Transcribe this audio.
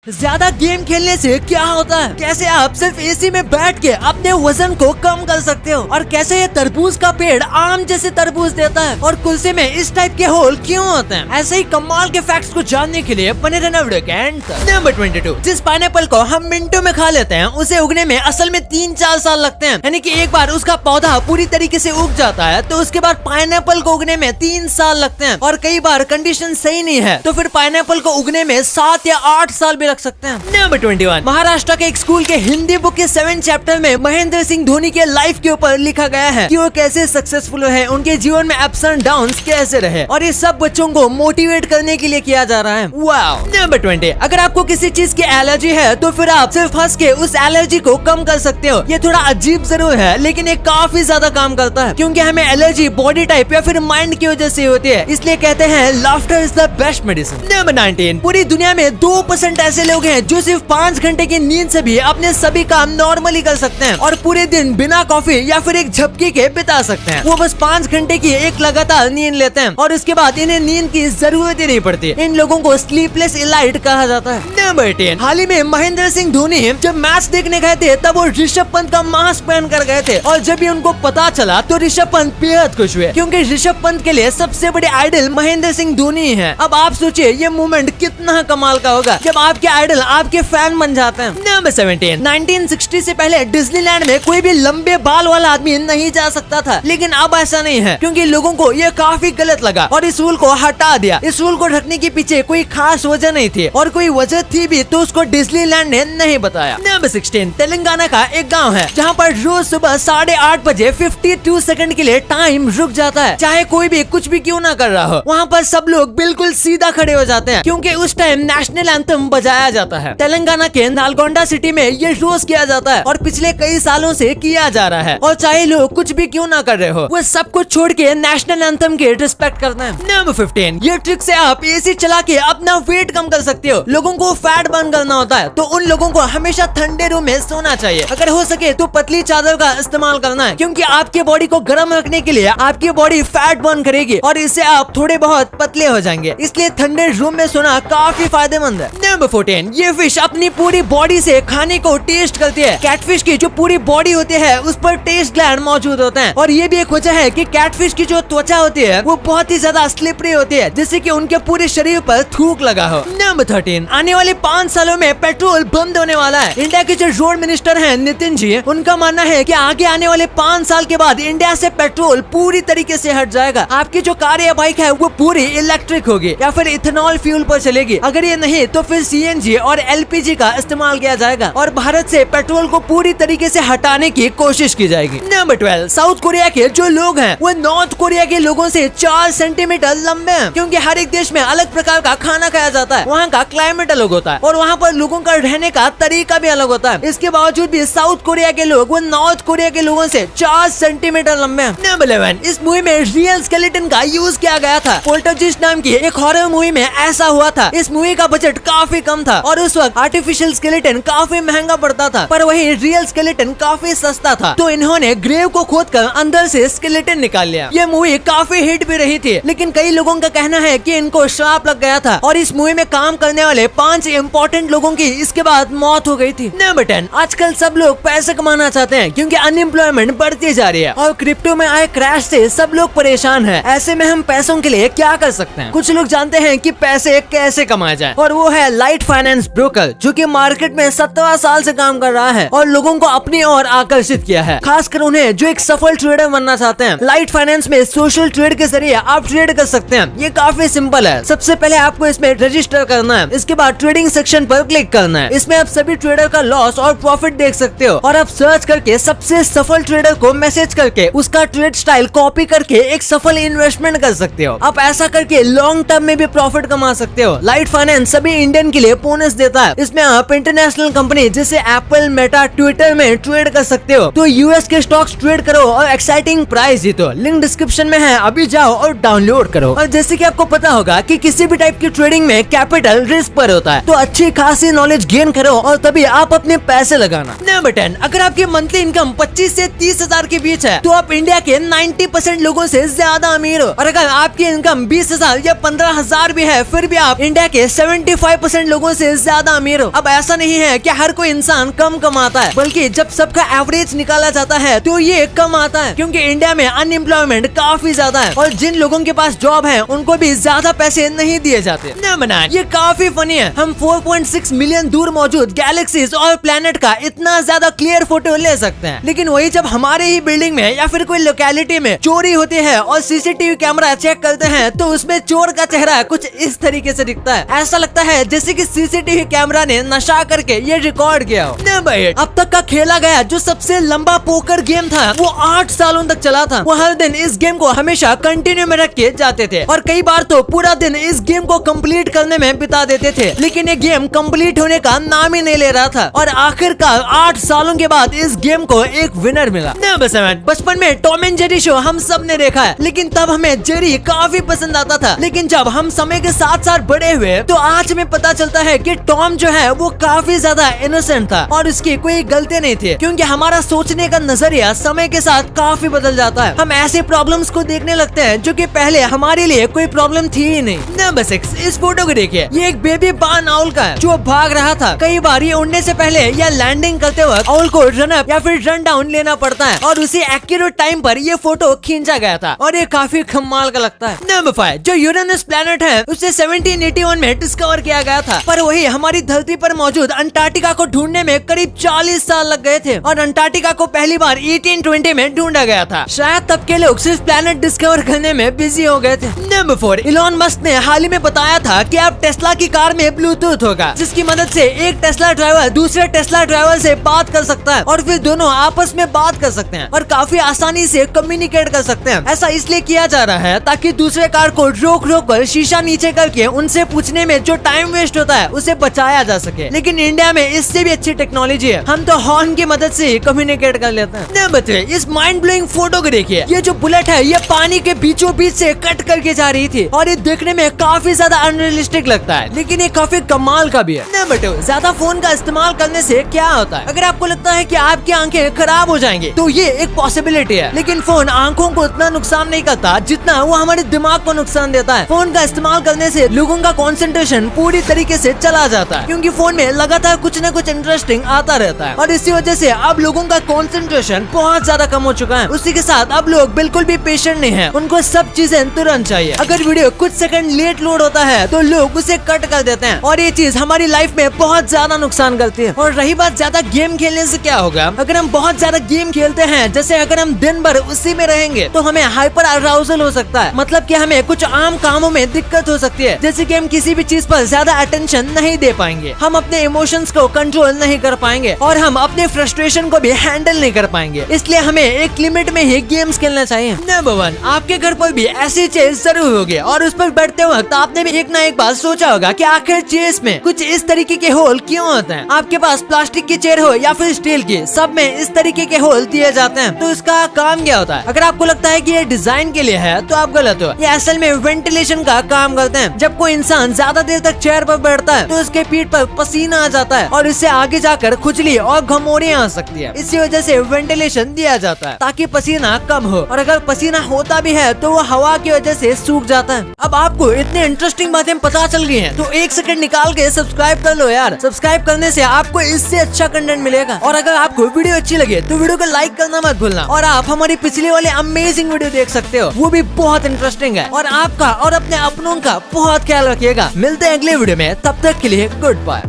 ज्यादा गेम खेलने से क्या होता है, कैसे आप सिर्फ एसी में बैठ के अपने वजन को कम कर सकते हो, और कैसे ये तरबूज का पेड़ आम जैसे तरबूज देता है, और कुल्चे में इस टाइप के होल क्यों होते हैं। ऐसे ही कमाल के फैक्ट्स को जानने के लिए बने रहना वीडियो के एंड तक। नंबर 22, जिस पाइनएप्पल को हम मिनटों में खा लेते हैं उसे उगने में असल में 3-4 साल लगते हैं। यानी कि एक बार उसका पौधा पूरी तरीके से उग जाता है तो उसके बाद पाइनएप्पल को उगने में 3 साल लगते हैं, और कई बार कंडीशन सही नहीं है तो फिर पाइनएप्पल को उगने में 7 या 8 साल भी लग सकते हैं। नंबर 21, महाराष्ट्र के एक स्कूल के हिंदी बुक के 7 चैप्टर में महेंद्र सिंह धोनी के लाइफ के ऊपर लिखा गया है कि वो कैसे सक्सेसफुल है, उनके जीवन में अप्स एंड डाउन्स कैसे रहे, और ये सब बच्चों को मोटिवेट करने के लिए किया जा रहा है। वाओ। नंबर 20, अगर आपको किसी चीज की एलर्जी है तो फिर आप सिर्फ हंस के उस एलर्जी को कम कर सकते हो। ये थोड़ा अजीब जरूर है लेकिन ये काफी ज्यादा काम करता है, क्योंकि हमें एलर्जी बॉडी टाइप या फिर माइंड की वजह से होती है, इसलिए कहते हैं laughter is the best medicine. Number 19, पूरी दुनिया में 2% ऐसे लोग हैं जो सिर्फ 5 घंटे की नींद से भी अपने सभी काम नॉर्मली कर सकते हैं और पूरे दिन बिना कॉफी या फिर एक झपकी के बिता सकते हैं। वो बस 5 घंटे की एक लगातार नींद लेते हैं और उसके बाद इन्हें नींद की जरूरत ही नहीं पड़ती। इन लोगों को स्लीपलेस इलाइट कहा जाता है। नंबर 10, हाल ही में महेंद्र सिंह धोनी जब मैच देखने गए थे तब वो ऋषभ पंत का मास्क पहन कर गए थे, और जब भी उनको पता चला तो ऋषभ पंत बेहद खुश हुए, क्योंकि ऋषभ पंत के लिए सबसे बड़े आइडल महेंद्र सिंह धोनी है। अब आप सोचिए ये मोमेंट कितना कमाल का होगा जब आपके आइडल आपके फैन बन जाते हैं। नंबर 17, 1960 से पहले डिज्नीलैंड में कोई भी लंबे बाल वाला आदमी नहीं जा सकता था, लेकिन अब ऐसा नहीं है, क्योंकि लोगों को ये काफी गलत लगा और इस रूल को हटा दिया। इस रूल को ढकने के पीछे कोई खास वजह नहीं थी, और कोई वजह थी भी तो उसको डिज्नीलैंड ने नहीं बताया। नंबर 16, तेलंगाना का एक गांव है जहां पर रोज सुबह 8:30 बजे 52 सेकंड के लिए टाइम रुक जाता है, चाहे कोई भी कुछ भी क्यों ना कर रहा हो। वहाँ पर सब लोग बिल्कुल सीधा खड़े हो जाते हैं, क्योंकि उस टाइम नेशनल एंथम बजाया जाता है। तेलंगाना के नालगोंडा सिटी में ये रोज किया जाता है और पिछले कई सालों से किया जा रहा है, और चाहे लोग कुछ भी क्यों ना कर रहे हो वो सब कुछ छोड़ के नेशनल एंथम के रिस्पेक्ट करना है। नंबर 15, ये ट्रिक से आप एसी चला के अपना वेट कम कर सकते हो। लोगों को फैट बर्न करना होता है तो उन लोगों को हमेशा ठंडे रूम में सोना चाहिए। अगर हो सके तो पतली चादर का इस्तेमाल करना है, क्योंकि आपकी बॉडी को गर्म रखने के लिए आपकी बॉडी फैट बर्न करेगी और इससे आप थोड़े बहुत पतले हो जाएंगे, इसलिए ठंडे रूम में सोना काफी फायदेमंद है। नंबर 14, ये फिश अपनी पूरी बॉडी से खाने को टेस्ट करती है। कैटफिश की जो पूरी बॉडी होती है उस पर टेस्ट ग्लैंड मौजूद होते हैं, और ये भी एक वजह है कि कैटफिश की जो त्वचा होती है वो बहुत ही ज्यादा स्लिपरी होती है, जिससे कि उनके पूरे शरीर पर थूक लगा हो। नंबर 13, आने वाले 5 सालों में पेट्रोल बंद होने वाला है। इंडिया के जो रोड मिनिस्टर हैं नितिन जी, उनका मानना है कि आगे आने वाले 5 साल के बाद इंडिया से पेट्रोल पूरी तरीके से हट जाएगा। आपकी जो कार या बाइक है वो पूरी इलेक्ट्रिक होगी या फिर इथेनॉल फ्यूल पर चलेगी। अगर ये नहीं तो फिर सीएनजी और एलपीजी का इस्तेमाल किया जाएगा, और भारत से पेट्रोल को पूरी तरीके से हटाने की कोशिश की जाएगी। नंबर 12, साउथ कोरिया के जो लोग हैं वो नॉर्थ कोरिया के लोगों से 4 सेंटीमीटर लंबे हैं, क्योंकि हर एक देश में अलग प्रकार का खाना खाया जाता है, वहाँ का क्लाइमेट अलग होता है और वहाँ पर लोगों का रहने का तरीका भी अलग होता है। इसके बावजूद भी साउथ कोरिया के लोग वो नॉर्थ कोरिया के लोगों से 4 सेंटीमीटर लंबे हैं। नंबर 11, इस मूवी में रियल स्केलेटन का यूज किया गया था। पोल्टरजिस्ट नाम की एक हॉरर मूवी में ऐसा हुआ था। इस मूवी का बजट काफी कम था और उस वक्त आर्टिफिशियल स्केलेटन काफी महंगा पड़ता था, पर वही रियल स्केलेटन काफी सस्ता था, तो इन्होंने ग्रेव को खोदकर अंदर से स्केलेटन निकाल लिया। ये मूवी काफी हिट भी रही थी, लेकिन कई लोगों का कहना है कि इनको श्राप लग गया था और इस मूवी में काम करने वाले 5 इम्पोर्टेंट लोगों की इसके बाद मौत हो गई थी। नंबर 10, आजकल सब लोग पैसे कमाना चाहते हैं, क्योंकि अनएम्प्लॉयमेंट बढ़ती जा रही है और क्रिप्टो में आए क्रैश से सब लोग परेशान हैं। ऐसे में हम पैसों के लिए क्या कर सकते हैं? कुछ लोग जानते हैं कि पैसे कैसे कमाए जाएं, और वो है लाइट फाइनेंस ब्रोकर, जो कि मार्केट में 17 साल से काम कर रहा है और लोगों को अपनी ओर आकर्षित किया है, खासकर उन्हें जो एक सफल ट्रेडर बनना चाहते हैं। लाइट फाइनेंस में सोशल ट्रेड के जरिए आप ट्रेड कर सकते हैं। ये काफी सिंपल है। सबसे पहले आपको इसमें रजिस्टर करना है, इसके बाद ट्रेडिंग सेक्शन पर क्लिक करना है। इसमें आप सभी ट्रेडर का लॉस और प्रॉफिट देख सकते हो, और आप सर्च करके सबसे सफल ट्रेडर को मैसेज करके उसका ट्रेड स्टाइल कॉपी करके एक सफल इन्वेस्टमेंट कर सकते हो। आप ऐसा करके लॉन्ग टर्म में भी प्रॉफिट कमा सकते हो। लाइट फाइनेंस सभी इंडियन के लिए बोनस देता है। इसमें आप इंटरनेशनल कंपनी जैसे एप्पल, मेटा, ट्विटर में ट्रेड कर सकते हो, तो यूएस के स्टॉक्स ट्रेड करो और एक्साइटिंग प्राइस जीतो। लिंक डिस्क्रिप्शन में है, अभी जाओ और डाउनलोड करो। और जैसे कि आपको पता होगा कि किसी भी टाइप की ट्रेडिंग में कैपिटल रिस्क पर होता है, तो अच्छी खासी नॉलेज गेन करो और तभी आप अपने पैसे लगाना। नंबर 10, अगर आपकी मंथली इनकम 25 से 30 हजार के बीच है तो आप इंडिया के 90% लोगों से ज्यादा अमीर हो, और अगर आपकी इनकम 20,000 या 15,000 भी है फिर भी आप इंडिया के 75% लोगों से ज्यादा अमीर हो। अब ऐसा नहीं है कि हर कोई इंसान कम कमाता है, बल्कि जब सबका एवरेज निकाला जाता है तो ये कम आता है, क्योंकि इंडिया में अनएम्प्लॉयमेंट काफी ज्यादा है और जिन लोगों के पास जॉब है उनको भी ज्यादा पैसे नहीं दिए जाते। न बनाए, ये काफी फनी है। हम 4.6 मिलियन दूर मौजूद गैलेक्सीज और प्लेनेट का इतना ज्यादा क्लियर फोटो ले सकते हैं, लेकिन वही जब हमारे ही बिल्डिंग में या फिर कोई लोकेलिटी में चोरी होती है और सीसीटीवी कैमरा चेक करते हैं तो उसमें चोर का चेहरा कुछ इस तरीके से दिखता है। ऐसा लगता है जैसे कि सीसीटीवी कैमरा ने नशा करके ये रिकॉर्ड किया हो। न भाई, अब तक का खेला गया जो सबसे लंबा पोकर गेम था वो 8 सालों तक चला था। वो हर दिन इस गेम को हमेशा कंटिन्यू में रख के जाते थे और कई बार तो पूरा दिन इस गेम को कंप्लीट करने में बिता देते थे, लेकिन ये गेम कंप्लीट होने का नाम ही नहीं ले रहा था। और आखिरकार 8 सालों के बाद इस गेम को एक विनर मिला। बचपन में टॉम एंड जेरी शो हम सब ने देखा है, लेकिन तब हमें जेरी काफी पसंद आता था। लेकिन जब हम समय के साथ साथ बड़े हुए तो आज हमें पता चलता है कि टॉम जो है वो काफी ज्यादा इनोसेंट था और उसकी कोई गलती नहीं थी, क्योंकि हमारा सोचने का नजरिया समय के साथ काफी बदल जाता है। हम ऐसे प्रॉब्लम्स को देखने लगते हैं जो कि पहले हमारे लिए कोई प्रॉब्लम थी ही नहीं। नंबर 6, इस फोटो को देखिए। ये एक बेबी बार्न आउल का है जो भाग रहा था। कई बार ये उड़ने से पहले या लैंडिंग करते वक्त आउल को रन अप या फिर रन डाउन लेना पड़ता है और उसी एक्यूरेट टाइम पर ये फोटो खींचा गया था और ये काफी कमाल का लगता है। नंबर 5, जो यूरेनस प्लैनेट है उसे 1781 में डिस्कवर किया गया था, पर वही हमारी धरती पर मौजूद अंटार्कटिका को ढूंढने में करीब 40 साल लग गए थे और अंटार्कटिका को पहली बार 1820 में ढूंढा गया था। शायद तब के लोग सिर्फ प्लैनेट डिस्कवर करने में बिजी हो गए थे। नंबर 4, इलॉन मस्क ने हाल ही में बताया था कि अब टेस्ला की कार में ब्लूटूथ होगा, जिसकी मदद से एक टेस्ला ड्राइवर दूसरे टेस्ला ड्राइवर से बात कर सकता है और फिर दोनों आपस में बात कर सकते हैं और काफी आसानी से कम्युनिकेट कर सकते हैं। ऐसा इसलिए किया जा रहा है ताकि दूसरे कार को रोक रोक कर शीशा नीचे करके उनसे पूछने में जो टाइम वेस्ट होता है उसे बचाया जा सके। लेकिन इंडिया में इससे भी अच्छी टेक्नोलॉजी है, हम तो हॉर्न की मदद से ही कम्युनिकेट कर लेते हैं। नंबर 3, इस माइंड ब्लोइंग फोटो को देखिए। ये जो बुलेट है ये पानी के बीचों बीच से कट करके जा रही थी और ये देखने में काफी ज्यादा अनरियलिस्टिक लगता है, लेकिन ये काफी कमाल का भी है। नंबर 2, ज्यादा फोन का इस्तेमाल करने से क्या होता है? अगर आपको लगता है कि आपकी आंखें खराब हो जाएंगी तो ये एक पॉसिबिलिटी है, लेकिन फोन आंखों को इतना नुकसान नहीं करता जितना वो हमारे दिमाग को नुकसान देता है। फोन का इस्तेमाल करने से लोगों का कंसंट्रेशन पूरी तरीके से चला जाता है, क्योंकि फोन में लगातार कुछ न कुछ इंटरेस्टिंग आता रहता है और इसी वजह से अब लोगों का कंसंट्रेशन बहुत ज्यादा कम हो चुका है। उसी के साथ अब लोग बिल्कुल भी पेशेंट नहीं है, उनको सब चीजें तुरंत चाहिए। अगर वीडियो कुछ सेकंड लेट लोड होता है तो लोग उसे कट कर देते हैं और ये चीज हमारी लाइफ में बहुत ज्यादा नुकसान करती है। और रही बात ज्यादा गेम खेलने से क्या होगा, अगर हम बहुत ज्यादा गेम खेलते हैं, जैसे अगर हम दिन भर उसी में रहेंगे तो हमें हाइपर अराउजल हो सकता है, मतलब कि हमें कुछ आम कामों में दिक्कत हो सकती है, जैसे कि हम किसी भी चीज पर ज्यादा अटेंशन नहीं दे पाएंगे, हम अपने इमोशंस को कंट्रोल नहीं कर पाएंगे और हम अपने फ्रस्ट्रेशन को भी हैंडल नहीं कर पाएंगे। इसलिए हमें एक लिमिट में ही गेम्स खेलना चाहिए। नंबर 1, आपके घर पर भी ऐसी चेस जरूर होगी और उस पर बैठते वक्त आपने भी एक ना एक बार सोचा होगा कि आखिर चेस में कुछ इस तरीके के होल क्यों होते हैं। आपके पास प्लास्टिक की चेयर हो या फिर स्टील की, सब में इस तरीके के होल दिए जाते हैं, तो इसका काम क्या होता है? अगर आपको लगता है कि ये डिजाइन के लिए है तो आप गलत हो। ये असल में वेंटिलेशन का काम करते हैं। जब कोई इंसान ज्यादा देर तक चेयर पर बैठता है तो उसके पीठ पर पसीना आ जाता है और इससे आगे जाकर खुजली और घमौड़ियां आ सकती है। इसी वजह से वेंटिलेशन दिया जाता है ताकि पसीना कम हो, और अगर पसीना होता भी है तो वो हवा की वजह से सूख जाता है। अब आपको इतनी इंटरेस्टिंग बातें पता चल गई हैं, तो 1 सेकंड निकाल के सब्सक्राइब कर लो यार। सब्सक्राइब करने से आपको इससे अच्छा कंटेंट मिलेगा। और अगर आपको वीडियो अच्छी लगे तो वीडियो को लाइक करना मत भूलना, और आप हमारी पिछली वाले अमेजिंग वीडियो देख सकते हो, वो भी बहुत इंटरेस्टिंग है। और आपका और अपने अपनों का बहुत ख्याल रखिएगा। मिलते हैं अगले वीडियो में, तब तक के लिए गुड बाय।